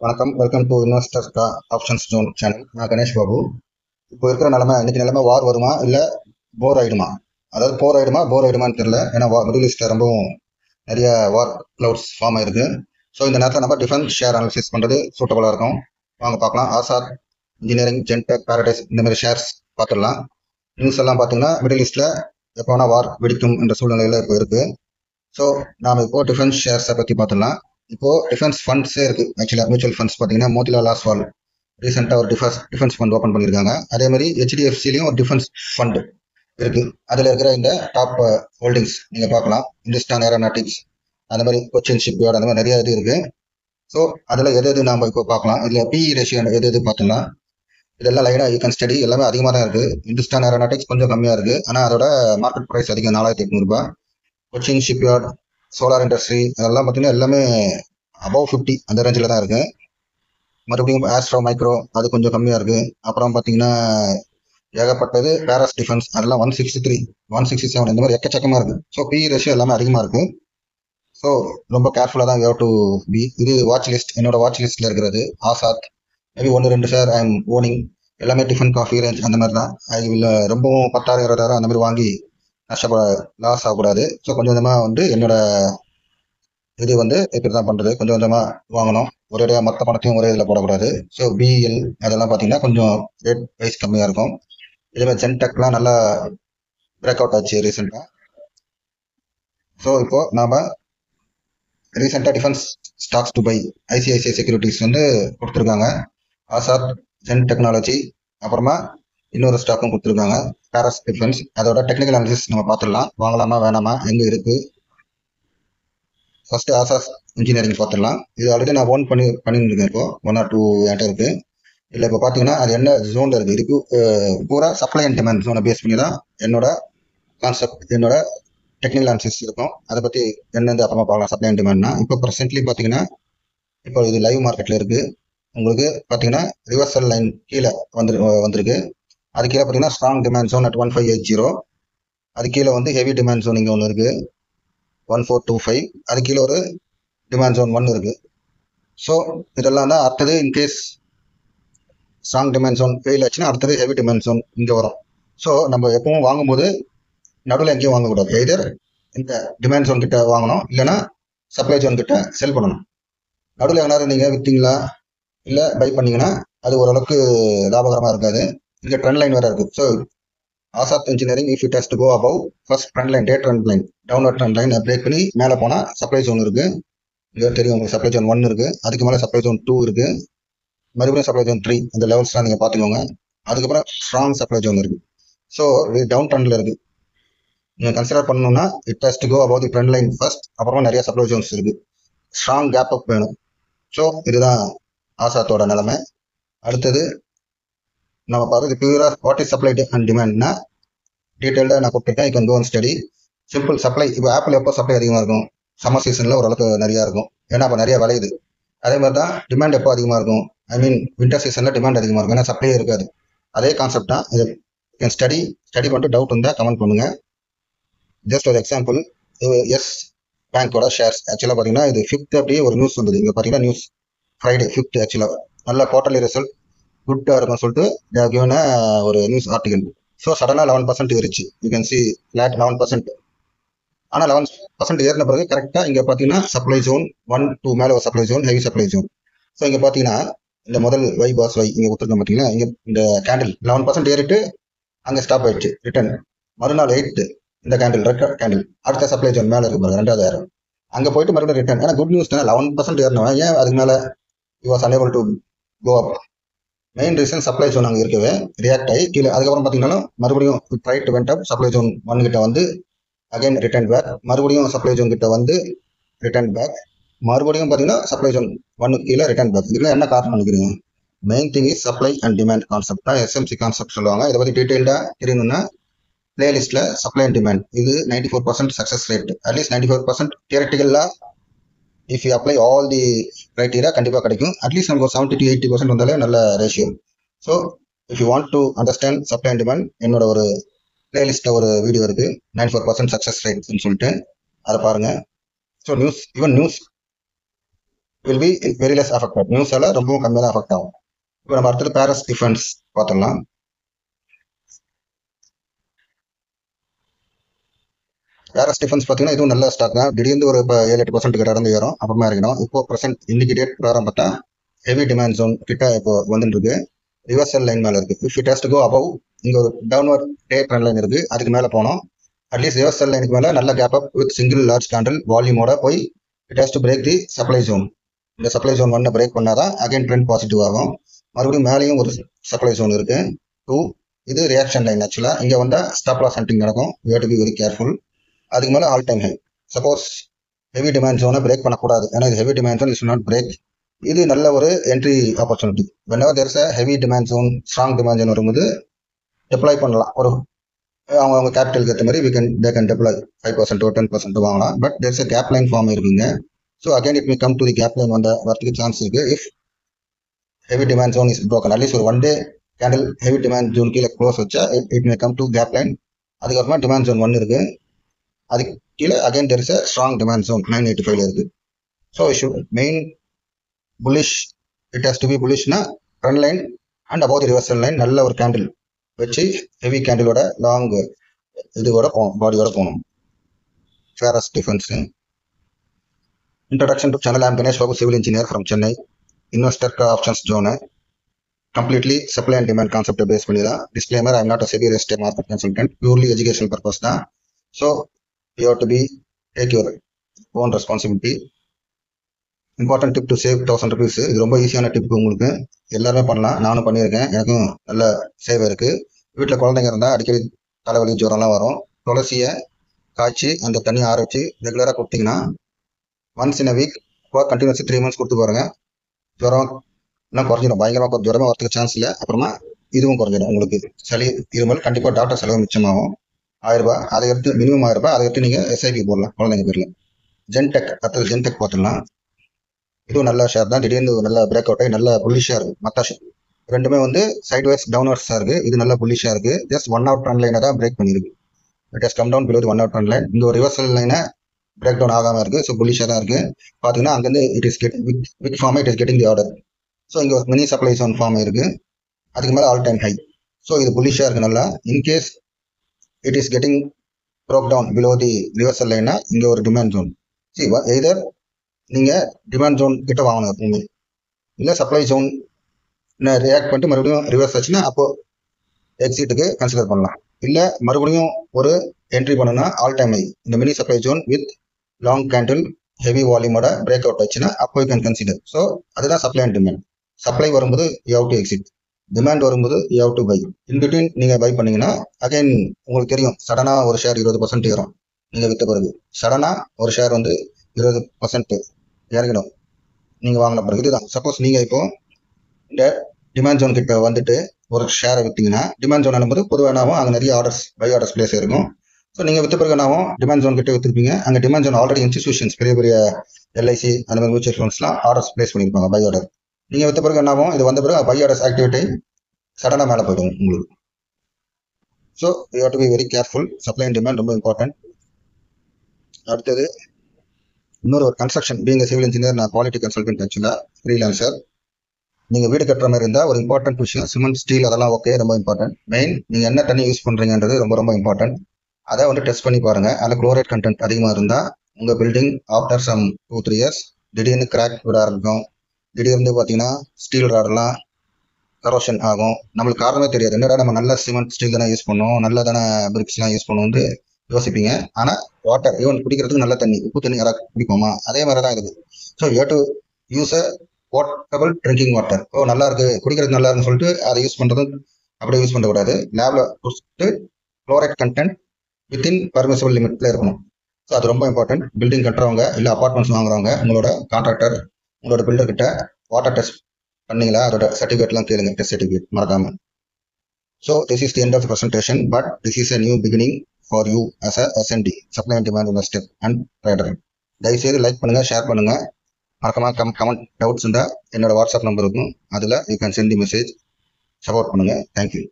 வணக்கம், welcome to investor options zone channel. நான் கணேஷ் பாபு. இப்போ இருக்கிற இன்னைக்கு நிலைமை வார் வருமா இல்லை போர் ஆயிடுமா? அதாவது போர் ஆயிடுமான்னு தெரியல. ஏன்னா மிடில் ஈஸ்ட்ல ரொம்பவும் நிறைய வார் கிளவுட்ஸ் ஃபார்ம் ஆயிருக்கு. ஸோ இந்த நேரத்தில் நம்ம டிஃபென்ஸ் ஷேர் அனாலிசிஸ் பண்ணுறது சூட்டபுளாக இருக்கும். வாங்க பார்க்கலாம். ஆசாத் இன்ஜினியரிங், ஜென்டெக், பாரடைஸ் இந்த மாதிரி ஷேர்ஸ் பார்த்துடலாம். நியூஸ் எல்லாம் பார்த்தீங்கன்னா மிடில் ஈஸ்ட்ல எப்போ வேணா வார் வெடிக்கும் என்ற சூழ்நிலையில் இப்போ இருக்கு. ஸோ நாம இப்போ டிஃபென்ஸ் ஷேர்ஸை பற்றி பார்த்துடலாம். இப்போ டிஃபென்ஸ் ஃபண்ட்ஸே இருக்கு. ஆக்சுவலாக மியூச்சுவல் ஃபண்ட்ஸ் பார்த்தீங்கன்னா மோதிலால் ஆஸ்வால் ரீசெண்டாக ஒரு டிஃபென்ஸ் ஃபண்ட் ஓப்பன் பண்ணியிருக்காங்க. அதே மாதிரி HDFCலையும் ஒரு டிஃபென்ஸ் ஃபண்ட் இருக்கு. அதில் இருக்கிற இந்த டாப் ஹோல்டிங்ஸ் நீங்க பார்க்கலாம். இந்துஸ்தான் ஏரோநாட்டிக்ஸ், அந்த மாதிரி கொச்சின் ஷிப்யார்ட், அந்த மாதிரி நிறைய இது இருக்கு. ஸோ அதில் எது நாம இப்போ பார்க்கலாம். இதில் PE ரேஷியோ எது பார்த்துக்கலாம். இதெல்லாம் லைனா யூ கேன் ஸ்டடி. எல்லாமே அதிகமாக தான் இருக்கு. இந்துஸ்தான் ஏரோநாட்டிக்ஸ் கொஞ்சம் கம்மியா இருக்கு, ஆனால் அதோட மார்க்கெட் ப்ரைஸ் அதிகம், 4800 ரூபாய். கொச்சின் ஷிப்யார்ட், சோலார் இண்டஸ்ட்ரி அதெல்லாம் பார்த்தீங்கன்னா எல்லாமே அபவ் 50 அந்த ரேஞ்சில் தான் இருக்கு. மறுபடியும் ஆஸ்ட்ரோ மைக்ரோ அது கொஞ்சம் கம்மியாக இருக்கு. அப்புறம் பார்த்தீங்கன்னா ஏகப்பட்டது பேரஸ் டிஃபென்ஸ், அதெல்லாம் 163, 167 இந்த மாதிரி எக்கச்சக்கமாக இருக்கு. ஸோ PE ரேஷியோ எல்லாமே அதிகமாக இருக்கு. ஸோ ரொம்ப கேர்ஃபுல்லாக தான் யூ டு பி. இது வாட்ச் லிஸ்ட், என்னோட வாட்ச் லிஸ்ட்ல இருக்கிறது. Azad maybe 1-2 share I am owning. எல்லாமே டிஃபன் காஃபி ரேஞ்ச் அந்த மாதிரி தான். ஐ வில் ரொம்பவும் 10,000 20,000 அந்த மாதிரி வாங்கி லாஸ் ஆகக்கூடாது. ஸோ கொஞ்சம் கொஞ்சமாக என்னோட இது இப்படி தான் பண்றது. கொஞ்சம் கொஞ்சமா வாங்கணும். ஒரே மொத்த பணத்தையும் ஒரே இதில் போடக்கூடாது. ஸோ BL அதெல்லாம் பார்த்தீங்கன்னா கொஞ்சம் ரேட் வைஸ் கம்மியாக இருக்கும். இதே ஜென்டெக்லாம் நல்லா பிரேக் அவுட் ஆச்சு ரீசெண்டாக. ஸோ இப்போ நாம ரீசெண்டாக defence stocks to buy ICICI securities கொடுத்துருக்காங்க. ஆசாத், ஜென் டெக்னாலஜி, அப்புறமா இன்னொரு ஸ்டாக்கும் கொடுத்துருக்காங்க, பாரஸ் டிஃபென்ஸ். அதோட டெக்னிக்கல் அனாலிசிஸ் நம்ம பார்த்துடலாம். வாங்கலாமா வேணாமா, எங்கே இருக்கு. ஃபர்ஸ்ட் ஆசாஸ் இன்ஜினியரிங் பார்த்துடலாம். இது ஆல்ரெடி நான் ஓன் பண்ணியிருக்கேன். இப்போ 1 or 2 என்கிட்ட இருக்கு. இல்லை இப்போ பார்த்தீங்கன்னா அது என்ன ஜோன்ல இருக்கு. இதுக்கு பூரா சப்ளை அண்ட் டிமாண்ட் ஜோனை பேஸ் பண்ணி தான் என்னோட கான்செப்ட், என்னோட டெக்னிக்கல் அனாலிசிஸ் இருக்கும். அதை பற்றி என்னது அப்புறமா பார்க்கலாம். சப்ளை அண்ட் டிமாண்ட்னா இப்போ ப்ரெசென்ட்லி பார்த்தீங்கன்னா இப்போ இது லைவ் மார்க்கெட்ல இருக்கு. உங்களுக்கு பார்த்தீங்கன்னா ரிவர்சல் லைன் கீழே வந்திருக்கு. அது கீழே பார்த்தீங்கன்னா ஸ்ட்ராங் டிமாண்ட் ஜோன் at 1580. அது கீழே ஹெவி டிமாண்ட் ஜோன் இங்கே ஒன்று இருக்கு 1425. அது கீழே ஒரு டிமாண்ட் ஜோன் 1 இருக்கு. ஸோ இதெல்லாம் தான் அடுத்தது. In case strong demand zone fail ஆச்சுன்னா அடுத்தது ஹெவி டிமாண்ட் ஜோன் இங்கே வரும். ஸோ நம்ம எப்பவும் வாங்கும்போது நடுவில் எங்கேயும் வாங்கக்கூடாது. எதர் இந்த டிமாண்ட் ஜோன் கிட்ட வாங்கணும், இல்லைன்னா சப்ளை ஜோன் கிட்ட செல் பண்ணணும். நடுவில் எவனாவது நீங்கள் விற்றீங்களா இல்லை பை பண்ணீங்கன்னா அது ஓரளவுக்கு லாபகரமாக இருக்காது. இங்கே ட்ரெண்ட் லைன் வேற இருக்கு. So Azad engineering if it has to go above first trend line, day trend line, downward trend line break பண்ணி மேலே போனால் சப்ளை ஜோன் இருக்கு. இங்கே தெரியும் உங்களுக்கு சப்ளை ஜோன் 1 இருக்கு. அதுக்கு மேலே சப்ளை ஜோன் 2 இருக்கு. மறுபடியும் சப்ளை ஜோன் 3. இந்த லெவல்ஸ்லாம் நீங்கள் பார்த்துக்கோங்க. அதுக்கப்புறம் ஸ்ட்ராங் சப்ளை ஜோன் இருக்கு. ஸோ இது டவுன் ட்ரெண்ட்ல இருக்கு. நீங்கள் கன்சிடர் பண்ணணும்னா it has to go above the trend line first. அப்புறமா நிறைய சப்ளை ஜோன்ஸ் இருக்கு. ஸ்ட்ராங் கேப் அப் வேணும். ஸோ இதுதான் ஆசாத்தோட நிலைமை. அடுத்தது நம்ம பார்க்குறது பியூரா வாட் இஸ் சப்ளை அண்ட் டிமாண்ட்னா டீட்டெயில்டாக நான் கொடுத்துருக்கேன். You can go and study. Simple supply. இப்போ ஆப்பிள் எப்போ சப்ளை அதிகமாக இருக்கும்? சம்மர் சீசனில் ஓரளவுக்கு நிறையா இருக்கும். ஏன்னா அப்போ நிறைய விளையுது. அதே மாதிரி தான் டிமாண்ட் எப்போ அதிகமாக இருக்கும்? ஐ மீன் வின்டர் சீசனில் டிமாண்ட் அதிகமாக இருக்கும், ஏன்னா சப்ளையே இருக்காது. அதே கான்செப்ட் தான் இது. கேன் ஸ்டடி பண்ணிட்டு டவுட் இருந்தால் கமெண்ட் பண்ணுங்க. ஜஸ்ட் ஒரு எக்ஸாம்பிள், எஸ் பேங்கோட ஷேர்ஸ் ஆக்சுவலாக பார்த்தீங்கன்னா இது 5th அப்படியே ஒரு நியூஸ் வந்தது. இங்கே பார்த்தீங்கன்னா நியூஸ் ஃப்ரைடே 5th ஆக்சுவலாக நல்ல குவார்டர்லி ரிசல்ட் குட்டாக இருக்கும்னு சொல்லிட்டு கிவன் ஒரு நியூஸ் ஆர்டிகல். ஸோ சடனாக 11% ஏறிச்சு. You can see flat 11%. ஆனால் 11% ஏறின பிறகு கரெக்டாக இங்கே பார்த்தீங்கன்னா சப்ளை ஜோன் 1, 2 மேலே ஒரு supply zone, heavy supply zone. So இங்கே பார்த்தீங்கன்னா இந்த முதல் Y பாஸ் Y இங்கே கொடுத்துருக்கோம் பார்த்தீங்கன்னா, இங்கே இந்த கேண்டில் 11% ஏறிட்டு அங்கே ஸ்டாப் ஆயிடுச்சு. ரிட்டர்ன் மறுநாள் 8 இந்த கேண்டில் ரெட் கேண்டில் அடுத்த சப்ளை ஜோன் மேலே இருக்கு பாருங்க, 2வது ஏறும். அங்கே போயிட்டு மறுபடியும் ரிட்டர்ன். ஏன்னா குட் நியூஸ் தானே, 11% ஏறினவன் ஏன் அதுக்கு மேலே you was unable to go up? Main reason supply zone அங்கே இருக்கவே ரியாக்ட் ஆகி கீழே. அதுக்கப்புறம் பார்த்தீங்கன்னா மறுபடியும் right went up. Supply zone 1 கிட்ட அகைன் ரிட்டர்ன் பேக். மறுபடியும் சப்ளை ஜோன் கிட்ட ரிட்டர்ன் பேக். மறுபடியும் பார்த்தீங்கன்னா சப்ளை ஜோன் 1 கீழே ரிட்டர்ன் பேக். இதுல என்ன காரணம் நினைக்கிறீங்க? Main thing is supply and demand concept தான் SMC கான்செப்ட் சொல்லுவாங்க. இதை பற்றி டீட்டெயில்டா தெரியணும்னா பிளேலிஸ்ட்ல சப்ளை அண்ட் டிமாண்ட் இது 94% சக்சஸ் ரேட். அட்லீஸ்ட் 94% தியரட்டிக்கலா if you apply all the criteria கண்டிப்பாக கிடைக்கும். அட்லீஸ்ட் நமக்கு 70 to 80% வந்தாலே நல்ல ratio. So if you want to understand supply and demand, என்னோட ஒரு பிளேலிஸ்ட்ல ஒரு வீடியோ இருக்கு 94% சக்சஸ் ரேட்னு சொல்லிட்டு, அதை பாருங்க. So news will be very less affected. நியூஸால ரொம்பவும் கம்மியாக தான் அஃபெக்ட் ஆகும். இப்போ நம்ம அடுத்தது பாரஸ் டிஃபென்ஸ் பார்த்துடலாம். பாரஸ் டிஃபென்ஸ் பார்த்தீங்கன்னா இதுவும் நல்ல ஸ்டாக் தான். திடீர்னு ஒரு 7-8% கிட்ட இறந்து ஏறும், அப்புறமா இருக்கணும். இப்போ ப்ரெசென்ட் இன்னைக்கு டேட் பிரகாரம் பார்த்தா ஹெவி டிமாண்ட் ஜோன் கிட்ட இப்போ வந்துட்டு இருக்கு. ரிவர்சல் லைன் மேல இருக்கு. If it has to go above, இங்க ஒரு டவுன்வர்ட் டே ட்ரெண்ட் லைன் இருக்கு, அதுக்கு மேல போனோம். அட்லீஸ்ட் ரிவர்சல் லைனுக்கு மேல நல்ல gap up with single large candle வால்யூமோட போய் it has to break the supply zone. இந்த சப்ளை ஜோன் 1 பிரேக் பண்ணாதான் அகைன் ட்ரெண்ட் பாசிட்டிவ் ஆகும். மறுபடியும் மேலேயும் ஒரு சப்ளை ஜோன் இருக்கு 2. இது ரியாக்ஷன் லைன். ஆக்சுவலா இங்க வந்தா ஸ்டாப் லாஸ் ஹண்டிங் நடக்கும். You have to be very careful. அதுக்கு மேல all time high. Suppose heavy demand ஜோனை பிரேக் பண்ணக்கூடாது, ஏன்னா இது heavy demand zone is not break. இது நல்ல ஒரு entry opportunity. whenever there is a heavy demand zone, strong demand zone வரும்போது டெப்ளாய் பண்ணலாம். ஒரு அவங்க கேபிட்டலுக்கு ஏற்ற மாதிரி they can deploy 5% 10% வாங்கலாம். But there's a gap line form இருக்குங்க. So again it may come to the gap line வரதுக்கு chance இருக்கு. If heavy demand zone is broken, at least ஒரு 1 day candle heavy demand zone கீழே close வச்சா it may come to gap line. அதுக்கப்புறமா demand zone 1 இருக்கு, அதுக்கு கீழே again there is a strong demand zone 985 இருக்கு. So main bullish, it has to be புல்லிஷ்னா trend line and about reversal line நல்ல ஒரு candle வச்சு ஹெவி கேண்டிலோட லாங் இதோட போகணும், பாடியோட போகணும். Paras defence. Introduction to channel. I'm Ganesh Babu, civil engineer from Chennai. Investor options zone completely supply and demand கான்செப்டை base பண்ணி தான். Disclaimer, I'm not a SEBI registered market consultant, purely educational purpose தான். So you have to be take your own responsibility. Important tip to save 1000 rupees. இது ரொம்ப ஈஸியான tip, உங்களுக்கு எல்லாருமே பண்ணலாம், நானும் பண்ணியிருக்கேன், எனக்கும் நல்ல சேவ் இருக்கு. வீட்டில் குழந்தைங்க இருந்தால் அடிக்கடி தலைவலி ஜுரம்லாம் வரும். துளசியை காய்ச்சி அந்த தண்ணி ஆற வச்சு ரெகுலராக கொடுத்தீங்கன்னா ஒன்ஸ் இன் அ வீக் கண்டினியூஸாக 3 months கொடுத்து பாருங்க, ஜுரம் எல்லாம் குறைஞ்சிடும். பயங்கரமாக ஜுரமாக வரதுக்கு சான்ஸ் இல்லை. அப்புறமா இதுவும் குறைஞ்சிடும். உங்களுக்கு சளி இருமல் கண்டிப்பாக டாக்டர் செலவு மிச்சமாகும். 1000 ரூபாய், அதை எடுத்து மினிமம் 1000 ரூபாய், அதை எடுத்து நீங்கள் எஸ்ஐபி போடலாம் குழந்தைங்க பேரில். ஜென்டெக், அடுத்தது ஜென்டெக் பார்த்துடலாம். இதுவும் நல்ல ஷேர் தான். திடீர்னு நல்ல பிரேக் அவுட் ஆகி நல்ல புல்லிஷா இருக்கு. மற்ற ரெண்டுமே சைட்வைஸ் டவுன்வர்ஸா இருக்கு. இது நல்ல புல்லிஷா இருக்கு. ஜஸ்ட் 1 hour ட்ரெண்ட் லைனை தான் பிரேக் பண்ணிருக்கு. It has come down below 1 hour trend line. இந்த ஒரு ரிவர்சல் லைனை பிரேக் டவுன் ஆகாம இருக்கு. ஸோ புல்லிஷா தான் இருக்கு. பாத்தீங்கன்னா அங்கிருந்து it is wick form, it is getting the order. So இங்க ஒரு மினி சப்ளை ஜோன் ஃபார்ம் இருக்கு, அதுக்கு மேல ஆல் டைம் ஹை. ஸோ இது புல்லிஷா இருக்கு நல்லா. In case it is getting broke down below the reversal லைனா இங்க ஒரு டிமாண்ட் ஜோன். எய்தர் நீங்க டிமாண்ட் ஜோன் கிட்ட வாங்கணும் எப்பவுமே, இல்லை சப்ளை ஜோன் ரியாக்ட் பண்ணிட்டு மறுபடியும் ரிவர்ஸ் ஆச்சுன்னா அப்போ எக்ஸிட்டுக்கு கன்சிடர் பண்ணலாம். இல்லை மறுபடியும் ஒரு என்ட்ரி பண்ணணும்னா ஆல் டைம் ஹை இந்த mini supply zone with long candle heavy வால்யூமோட பிரேக் அவுட் ஆச்சுன்னா அப்போ யூ கேன் கன்சிடர். ஸோ அதுதான் சப்ளை அண்ட் டிமாண்ட். சப்ளை வரும்போது you have to exit, demand வரும்போது you have to buy. In between நீங்க buy பண்ணீங்கன்னா again உங்களுக்கு தெரியும், சடனா ஒரு ஷேர் 20% ஏறும். நீங்க வித்த பிறகு சடனா ஒரு ஷேர் 20% இறங்கிடும் நீங்க வாங்கின பிறகு. இதுதான் சப்போஸ் நீங்க இப்போ இந்த டிமாண்ட் ஜோன் கிட்ட வந்துட்டு ஒரு ஷேரை வித்தீங்கன்னா, டிமாண்ட் ஜோன் ஆகும்போது பொதுவானாவும் அங்கே நிறைய ஆர்டர்ஸ் பை ஆர்டர்ஸ் பிளேஸ் இருக்கும். ஸோ நீங்க வித்த பிறகு என்னாவும் டிமாண்ட் ஜோன் கிட்ட வித்துருப்பீங்க. அங்கே டிமாண்ட் ஜோன் ஆல்ரெடி இன்ஸ்டிடியூஷன்ஸ் பெரிய பெரிய எல்ஐசி அந்த மாதிரி மியூச்சுவல் ஃபண்ட்ஸ்லாம் ஆர்டர்ஸ் பிளேஸ் பண்ணியிருப்பாங்க பை ஆர்டர். நீங்க வித்த பிறகு என்னாவும் இது வந்த பிறகு பை ஆர்டர்ஸ் ஆக்டிவேட் ஆகி சடனா மேலே போயிடும் உங்களுக்கு. So you have to be very careful. Supply and demand ரொம்ப இம்பார்ட்டன்ட். அடுத்தது இன்னொரு கன்ஸ்ட்ரக்ஷன். பீங் சிவில் இன்ஜினியர், நான் குவாலிட்டி கன்சல்டன்ட், ஆக்சுவலாக ஃப்ரீலான்சர். நீங்கள் வீடு கட்டுற மாதிரி இருந்தால் ஒரு இம்பார்ட்டன்ட் விஷயம் சிமெண்ட் ஸ்டீல் அதெல்லாம் ஓகே, ரொம்ப இம்பார்ட்டன்ட். மெயின் நீங்கள் என்ன தண்ணி யூஸ் பண்ணுறீங்கன்றது ரொம்ப ரொம்ப இம்பார்ட்டன்ட். அதை டெஸ்ட் பண்ணி பாருங்க. அதில் குளோரைட் கண்டென்ட் அதிகமாக இருந்தால் உங்கள் பில்டிங் ஆஃப்டர் சம் 2-3 years திடீர்னு கிராக் விட ஆரம்பிக்கும். திடீர்னு பார்த்தீங்கன்னா ஸ்டீல் ராடெல்லாம் கரோஷன் ஆகும். நம்மளுக்கு காரணமே தெரியாது. என்னடா நம்ம நல்ல சிமெண்ட் ஸ்டீல் தானே யூஸ் பண்ணுவோம், நல்ல தானே பிரிக்ஸ்லாம் யூஸ் பண்ணுவோம் யோசிப்பீங்க. ஆனா வாட்டர் ஈவன் குடிக்கிறதுக்கு நல்ல தண்ணி, உப்பு தண்ணி யாராவது குடிப்போமா? அதே மாதிரி தான் இருக்குது. So you to use a portable drinking water. நல்லா இருக்கு குடிக்கிறதுக்கு நல்லா இருக்குன்னு சொல்லிட்டு அதை யூஸ் பண்றது அப்படியே யூஸ் பண்ணக்கூடாது. லேப்ல கொடுத்து குளோரைட் கண்டென்ட் வித்தின் பர்மிசபிள் லிமிட்ல இருக்கணும். ஸோ அது ரொம்ப இம்பார்ட்டன்ட். பில்டிங் கட்டுறவங்க இல்லை அபார்ட்மெண்ட்ஸ் வாங்குறவங்க உங்களோட கான்ட்ராக்டர் உங்களோட பில்டர் கிட்ட வாட்டர் டெஸ்ட் பண்ணீங்களா அதோட சர்டிஃபிகேட்லாம் கேளுங்க, டெஸ்ட் சர்டிஃபிகேட் மறக்காம. So this is the end of the presentation, but this is a new beginning for you as a S&D, supply and demand investor and trader. தயவுசெய்து like பண்ணுங்க, share பண்ணுங்க, மறக்காம comment doubts இருந்தால் என்னோட WhatsApp number இருக்கும், அதில் you can sent the message. Support பண்ணுங்க. Thank you.